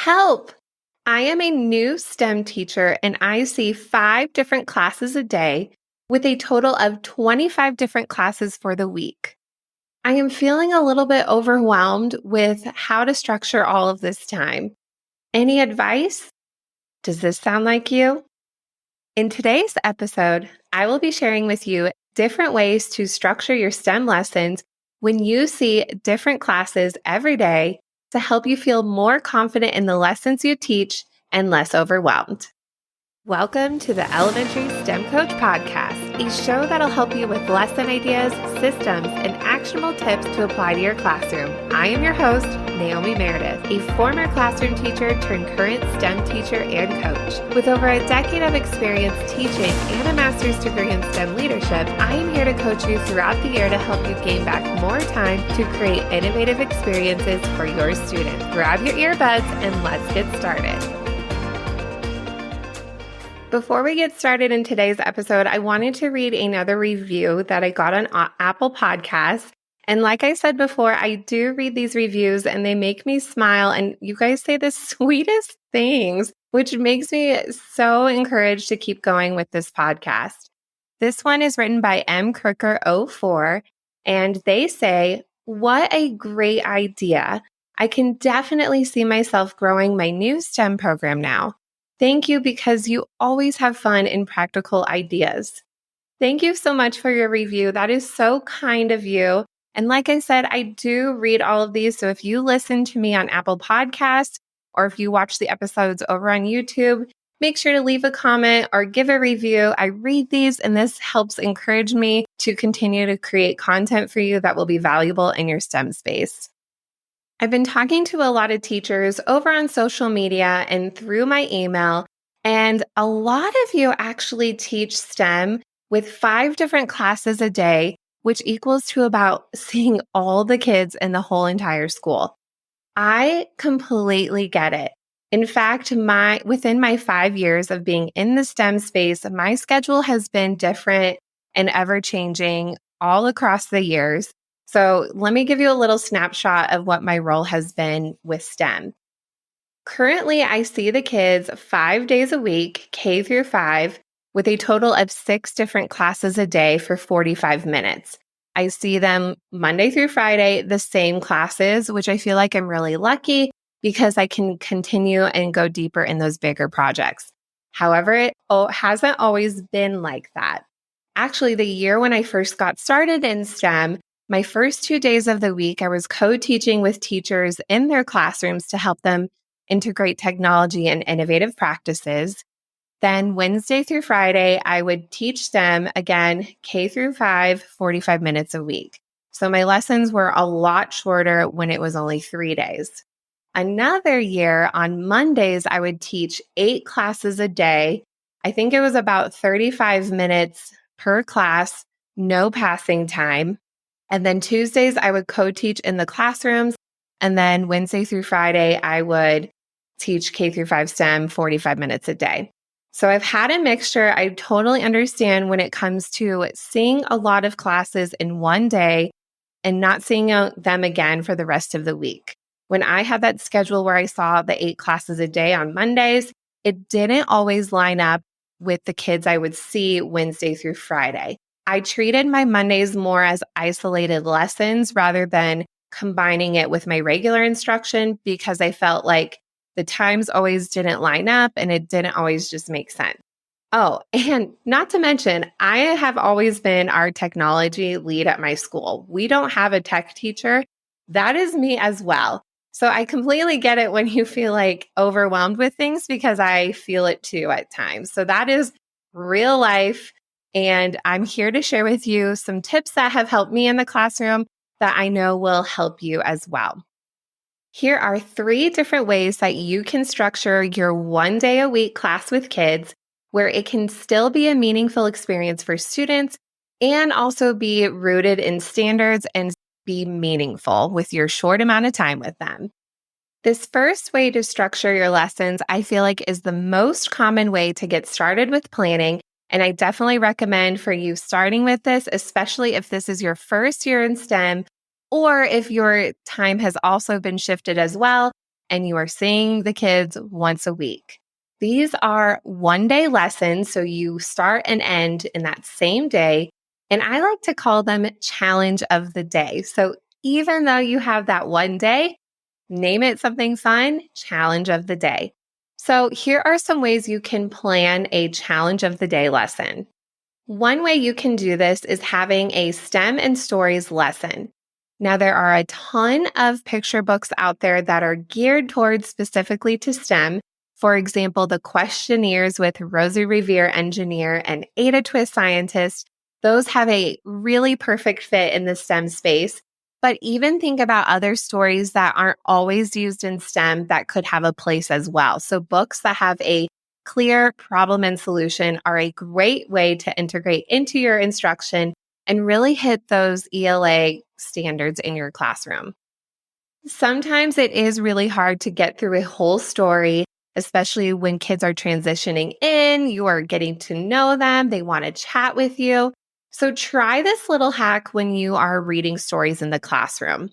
Help! I am a new STEM teacher and I see 5 different classes a day with a total of 25 different classes for the week. I am feeling a little bit overwhelmed with how to structure all of this time. Any advice? Does this sound like you? In today's episode, I will be sharing with you different ways to structure your STEM lessons when you see different classes every day to help you feel more confident in the lessons you teach and less overwhelmed. Welcome to the Elementary STEM Coach Podcast, a show that'll help you with lesson ideas, systems, and actionable tips to apply to your classroom. I am your host, Naomi Meredith, a former classroom teacher turned current STEM teacher and coach. With over a decade of experience teaching and a master's degree in STEM leadership, I am here to coach you throughout the year to help you gain back more time to create innovative experiences for your students. Grab your earbuds and let's get started. Before we get started in today's episode, I wanted to read another review that I got on Apple Podcasts. And like I said before, I do read these reviews and they make me smile. And you guys say the sweetest things, which makes me so encouraged to keep going with this podcast. This one is written by mcrooker04, and they say, "What a great idea. I can definitely see myself growing my new STEM program now. Thank you because you always have fun and practical ideas." Thank you so much for your review. That is so kind of you. And like I said, I do read all of these. So if you listen to me on Apple Podcasts or if you watch the episodes over on YouTube, make sure to leave a comment or give a review. I read these and this helps encourage me to continue to create content for you that will be valuable in your STEM space. I've been talking to a lot of teachers over on social media and through my email, and a lot of you actually teach STEM with 5 different classes a day, which equals to about seeing all the kids in the whole entire school. I completely get it. In fact, within my 5 years of being in the STEM space, my schedule has been different and ever-changing all across the years. So let me give you a little snapshot of what my role has been with STEM. Currently, I see the kids 5 days a week, K through 5, with a total of 6 different classes a day for 45 minutes. I see them Monday through Friday, the same classes, which I feel like I'm really lucky because I can continue and go deeper in those bigger projects. However, it hasn't always been like that. Actually, the year when I first got started in STEM, my first 2 days of the week, I was co-teaching with teachers in their classrooms to help them integrate technology and innovative practices. Then Wednesday through Friday, I would teach them again, K through 5, 45 minutes a week. So my lessons were a lot shorter when it was only 3 days. Another year, on Mondays, I would teach 8 classes a day. I think it was about 35 minutes per class, no passing time. And then Tuesdays, I would co-teach in the classrooms. And then Wednesday through Friday, I would teach K through 5 STEM 45 minutes a day. So I've had a mixture. I totally understand when it comes to seeing a lot of classes in one day and not seeing them again for the rest of the week. When I had that schedule where I saw the 8 classes a day on Mondays, it didn't always line up with the kids I would see Wednesday through Friday. I treated my Mondays more as isolated lessons rather than combining it with my regular instruction because I felt like the times always didn't line up and it didn't always just make sense. Oh, and not to mention, I have always been our technology lead at my school. We don't have a tech teacher. That is me as well. So I completely get it when you feel like overwhelmed with things because I feel it too at times. So that is real life. And I'm here to share with you some tips that have helped me in the classroom that I know will help you as well. Here are 3 different ways that you can structure your 1 day a week class with kids where it can still be a meaningful experience for students and also be rooted in standards and be meaningful with your short amount of time with them. This first way to structure your lessons, I feel like, is the most common way to get started with planning. And I definitely recommend for you starting with this, especially if this is your first year in STEM, or if your time has also been shifted as well, and you are seeing the kids once a week. These are one-day lessons, so you start and end in that same day, and I like to call them challenge of the day. So even though you have that one day, name it something fun, challenge of the day. So here are some ways you can plan a challenge of the day lesson. One way you can do this is having a STEM and stories lesson. Now, there are a ton of picture books out there that are geared towards specifically to STEM. For example, the questionnaires with Rosie Revere Engineer and Ada Twist Scientist. Those have a really perfect fit in the STEM space. But even think about other stories that aren't always used in STEM that could have a place as well. So books that have a clear problem and solution are a great way to integrate into your instruction and really hit those ELA standards in your classroom. Sometimes it is really hard to get through a whole story, especially when kids are transitioning in, you are getting to know them, they want to chat with you. So try this little hack when you are reading stories in the classroom.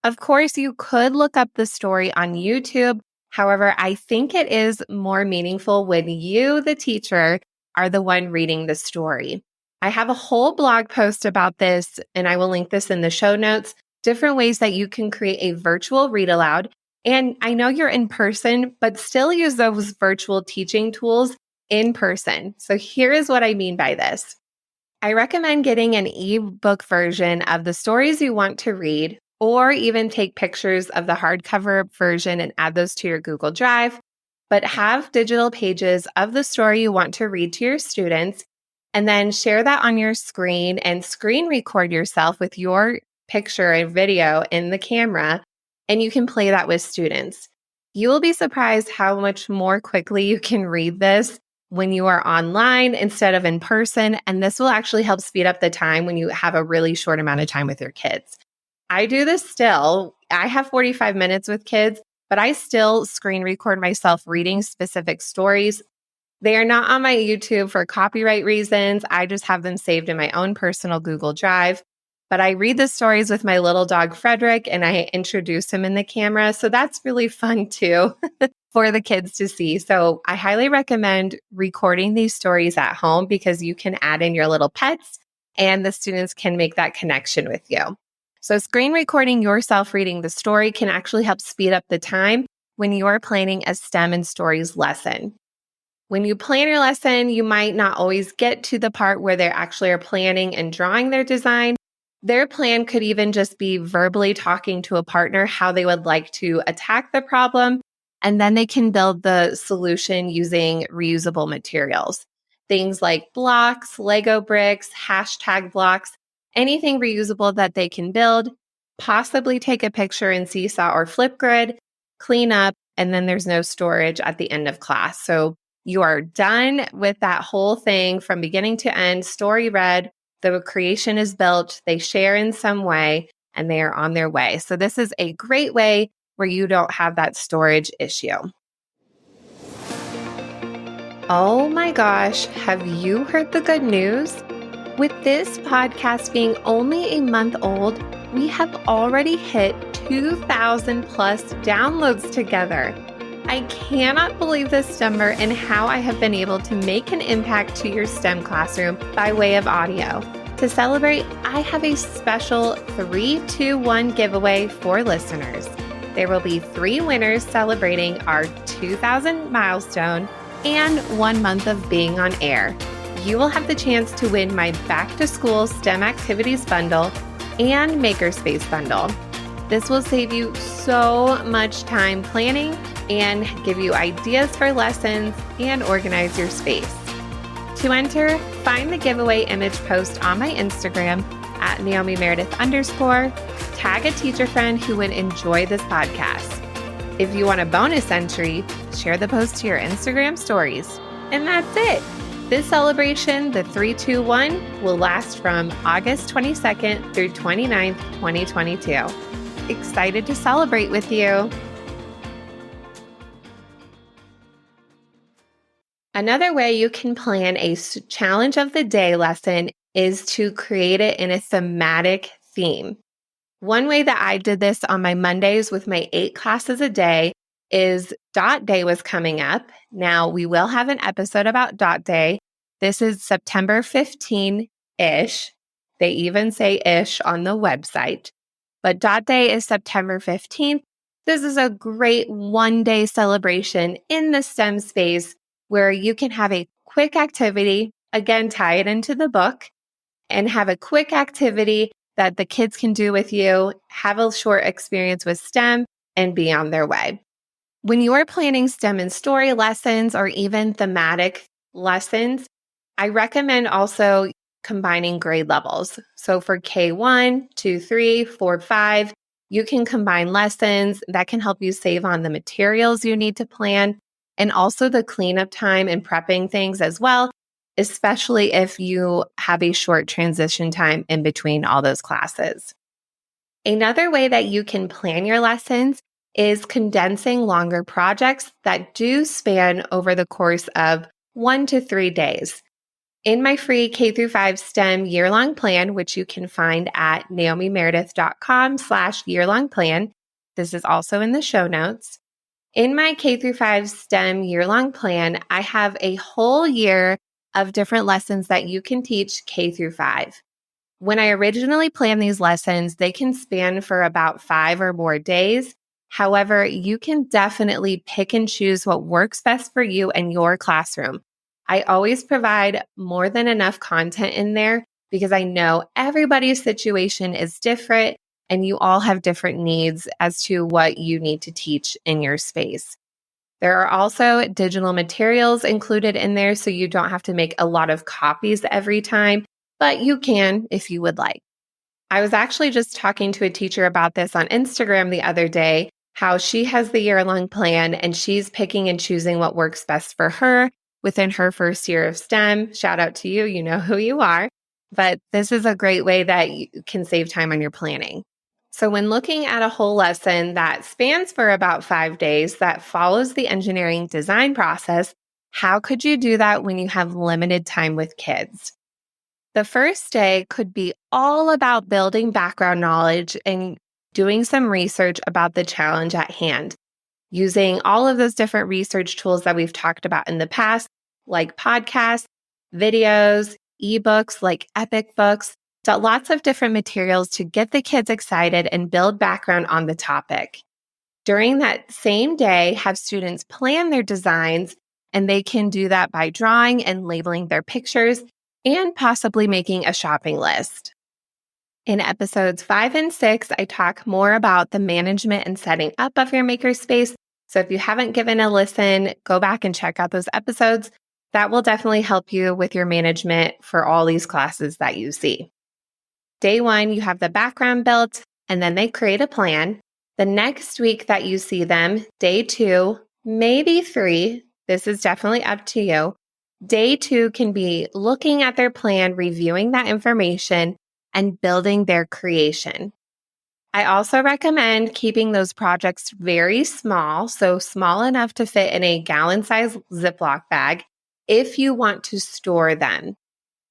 Of course, you could look up the story on YouTube. However, I think it is more meaningful when you, the teacher, are the one reading the story. I have a whole blog post about this, and I will link this in the show notes, different ways that you can create a virtual read aloud. And I know you're in person, but still use those virtual teaching tools in person. So here is what I mean by this. I recommend getting an ebook version of the stories you want to read, or even take pictures of the hardcover version and add those to your Google Drive, but have digital pages of the story you want to read to your students, and then share that on your screen and screen record yourself with your picture and video in the camera, and you can play that with students. You will be surprised how much more quickly you can read this when you are online instead of in person, and this will actually help speed up the time when you have a really short amount of time with your kids. I do this still. I have 45 minutes with kids, but I still screen record myself reading specific stories. They are not on my YouTube for copyright reasons. I just have them saved in my own personal Google Drive. But I read the stories with my little dog, Frederick, and I introduce him in the camera. So that's really fun too for the kids to see. So I highly recommend recording these stories at home because you can add in your little pets and the students can make that connection with you. So screen recording yourself reading the story can actually help speed up the time when you are planning a STEM and stories lesson. When you plan your lesson, you might not always get to the part where they actually are planning and drawing their design. Their plan could even just be verbally talking to a partner how they would like to attack the problem, and then they can build the solution using reusable materials. Things like blocks, Lego bricks, hashtag blocks, anything reusable that they can build, possibly take a picture in Seesaw or Flipgrid, clean up, and then there's no storage at the end of class. So you are done with that whole thing from beginning to end, story read, the creation is built, they share in some way, and they are on their way. So this is a great way where you don't have that storage issue. Oh my gosh, have you heard the good news? With this podcast being only a month old, we have already hit 2,000 plus downloads together. I cannot believe this number and how I have been able to make an impact to your STEM classroom by way of audio. To celebrate, I have a special 3-2-1 giveaway for listeners. There will be 3 winners celebrating our 2,000 milestone and 1 month of being on air. You will have the chance to win my Back to School STEM Activities Bundle and Makerspace Bundle. This will save you so much time planning and give you ideas for lessons and organize your space. To enter, find the giveaway image post on my Instagram at @NaomiMeredith_, tag a teacher friend who would enjoy this podcast. If you want a bonus entry, share the post to your Instagram stories. And that's it. This celebration, the 3-2-1, will last from August 22nd through 29th, 2022. Excited to celebrate with you. Another way you can plan a challenge of the day lesson is to create it in a thematic theme. One way that I did this on my Mondays with my 8 classes a day is Dot Day was coming up. Now, we will have an episode about Dot Day. This is September 15-ish. They even say ish on the website. But Dot Day is September 15th. This is a great one-day celebration in the STEM space where you can have a quick activity, again, tie it into the book, and have a quick activity that the kids can do with you, have a short experience with STEM, and be on their way. When you are planning STEM and story lessons or even thematic lessons, I recommend also combining grade levels. So for K1, 2, 3, 4, 5, you can combine lessons that can help you save on the materials you need to plan and also the cleanup time and prepping things as well, especially if you have a short transition time in between all those classes. Another way that you can plan your lessons is condensing longer projects that do span over the course of 1 to 3 days. In my free K-5 STEM year-long plan, which you can find at naomimeredith.com/year-long plan, this is also in the show notes. In my K-5 STEM year-long plan, I have a whole year of different lessons that you can teach K-5. When I originally planned these lessons, they can span for about 5 or more days. However, you can definitely pick and choose what works best for you and your classroom. I always provide more than enough content in there because I know everybody's situation is different and you all have different needs as to what you need to teach in your space. There are also digital materials included in there, so you don't have to make a lot of copies every time, but you can if you would like. I was actually just talking to a teacher about this on Instagram the other day, how she has the year-long plan and she's picking and choosing what works best for her within her first year of STEM. Shout out to you, you know who you are. But this is a great way that you can save time on your planning. So when looking at a whole lesson that spans for about 5 days that follows the engineering design process, how could you do that when you have limited time with kids? The first day could be all about building background knowledge and doing some research about the challenge at hand, using all of those different research tools that we've talked about in the past, like podcasts, videos, ebooks like Epic Books, so lots of different materials to get the kids excited and build background on the topic. During that same day, have students plan their designs, and they can do that by drawing and labeling their pictures and possibly making a shopping list. In episodes 5 and 6, I talk more about the management and setting up of your makerspace. So if you haven't given a listen, go back and check out those episodes. That will definitely help you with your management for all these classes that you see. Day 1, you have the background built, and then they create a plan. The next week that you see them, day 2, maybe 3, this is definitely up to you. Day 2 can be looking at their plan, reviewing that information, and building their creation. I also recommend keeping those projects very small, so small enough to fit in a gallon-sized Ziploc bag if you want to store them.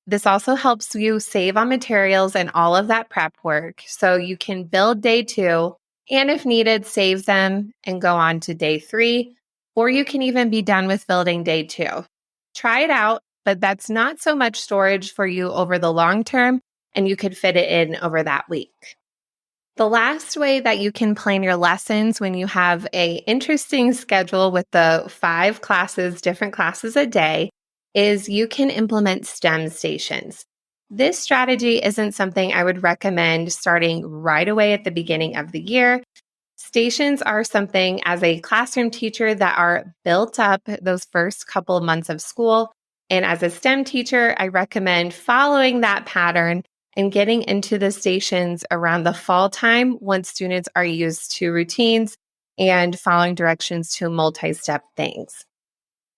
This also helps you save on materials and all of that prep work, so you can build day 2, and if needed, save them and go on to day 3, or you can even be done with building day 2. Try it out, but that's not so much storage for you over the long term, and you could fit it in over that week. The last way that you can plan your lessons when you have an interesting schedule with the 5 classes, different classes a day, is you can implement STEM stations. This strategy isn't something I would recommend starting right away at the beginning of the year. Stations are something as a classroom teacher that are built up those first couple of months of school. And as a STEM teacher, I recommend following that pattern and getting into the stations around the fall time once students are used to routines and following directions to multi-step things.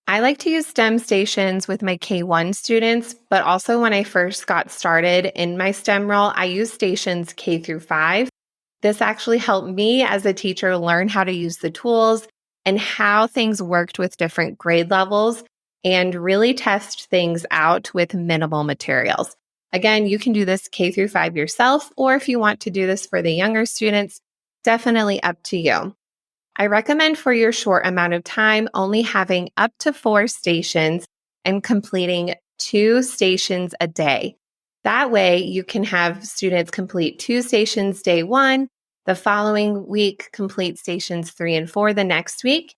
I like to use STEM stations with my K1 students, but also when I first got started in my STEM role, I used stations K-5. This actually helped me as a teacher learn how to use the tools and how things worked with different grade levels and really test things out with minimal materials. Again, you can do this K-5 yourself, or if you want to do this for the younger students, definitely up to you. I recommend for your short amount of time only having up to 4 stations and completing 2 stations a day. That way you can have students complete 2 stations day 1, the following week complete stations 3 and 4 the next week,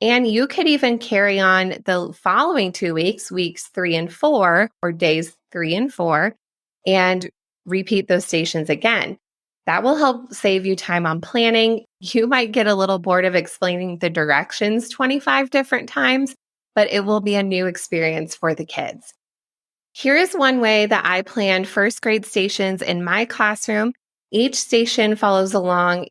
and you could even carry on the following 2 weeks, weeks 3 and 4, or days 3 and 4, and repeat those stations again. That will help save you time on planning. You might get a little bored of explaining the directions 25 different times, but it will be a new experience for the kids. Here is one way that I planned first grade stations in my classroom. Each station follows along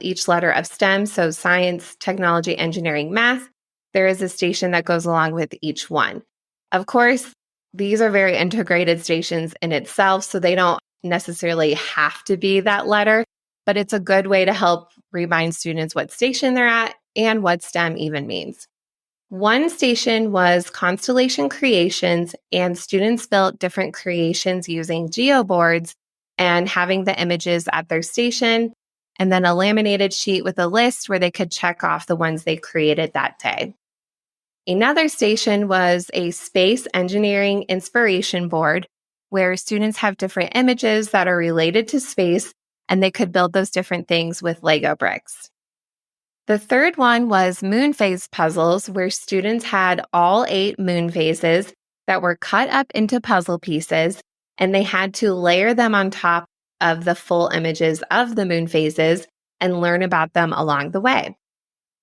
each letter of STEM, so science, technology, engineering, math. There is a station that goes along with each one. Of course, these are very integrated stations in itself, so they don't necessarily have to be that letter, but it's a good way to help remind students what station they're at and what STEM even means. One station was constellation creations, and students built different creations using geoboards and having the images at their station, and then a laminated sheet with a list where they could check off the ones they created that day. Another station was a space engineering inspiration board where students have different images that are related to space, and they could build those different things with Lego bricks. The third one was moon phase puzzles, where students had all 8 moon phases that were cut up into puzzle pieces, and they had to layer them on top of the full images of the moon phases and learn about them along the way.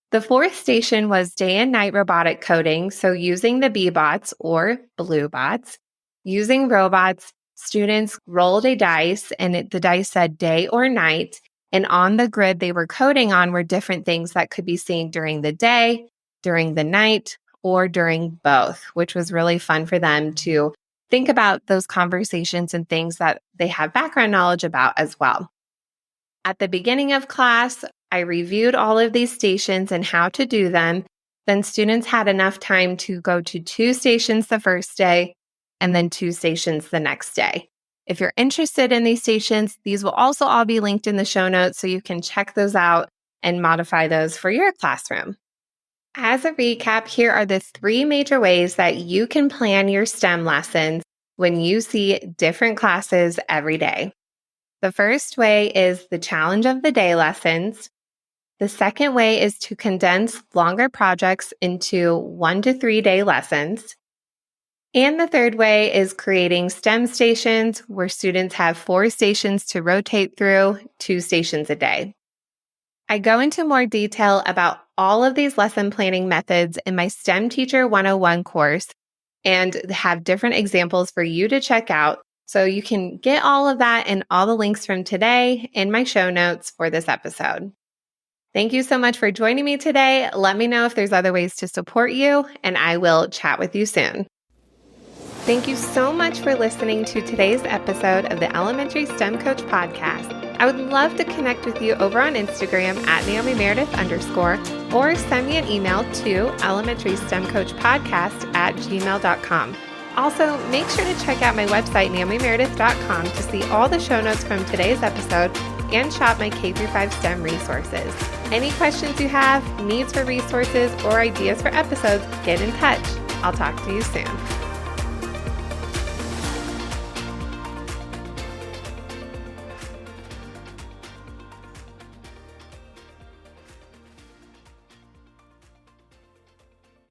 The fourth station was day and night robotic coding, so using the B-bots or blue bots. Using robots, students rolled a dice, and the dice said day or night, and on the grid they were coding on were different things that could be seen during the day, during the night, or during both, which was really fun for them to think about those conversations and things that they have background knowledge about as well. At the beginning of class, I reviewed all of these stations and how to do them. Then students had enough time to go to 2 stations the first day and then 2 stations the next day. If you're interested in these stations, these will also all be linked in the show notes so you can check those out and modify those for your classroom. As a recap, here are the 3 major ways that you can plan your STEM lessons when you see different classes every day. The first way is the challenge of the day lessons. The second way is to condense longer projects into 1 to 3 day lessons. And the third way is creating STEM stations where students have 4 stations to rotate through, 2 stations a day. I go into more detail about all of these lesson planning methods in my STEM Teacher 101 course and have different examples for you to check out. So you can get all of that and all the links from today in my show notes for this episode. Thank you so much for joining me today. Let me know if there's other ways to support you, and I will chat with you soon. Thank you so much for listening to today's episode of the Elementary STEM Coach Podcast. I would love to connect with you over on Instagram at NaomiMeredith_ or send me an email to elementarystemcoachpodcast@gmail.com. Also, make sure to check out my website, NaomiMeredith.com, to see all the show notes from today's episode and shop my K-5 STEM resources. Any questions you have, needs for resources, or ideas for episodes, get in touch. I'll talk to you soon.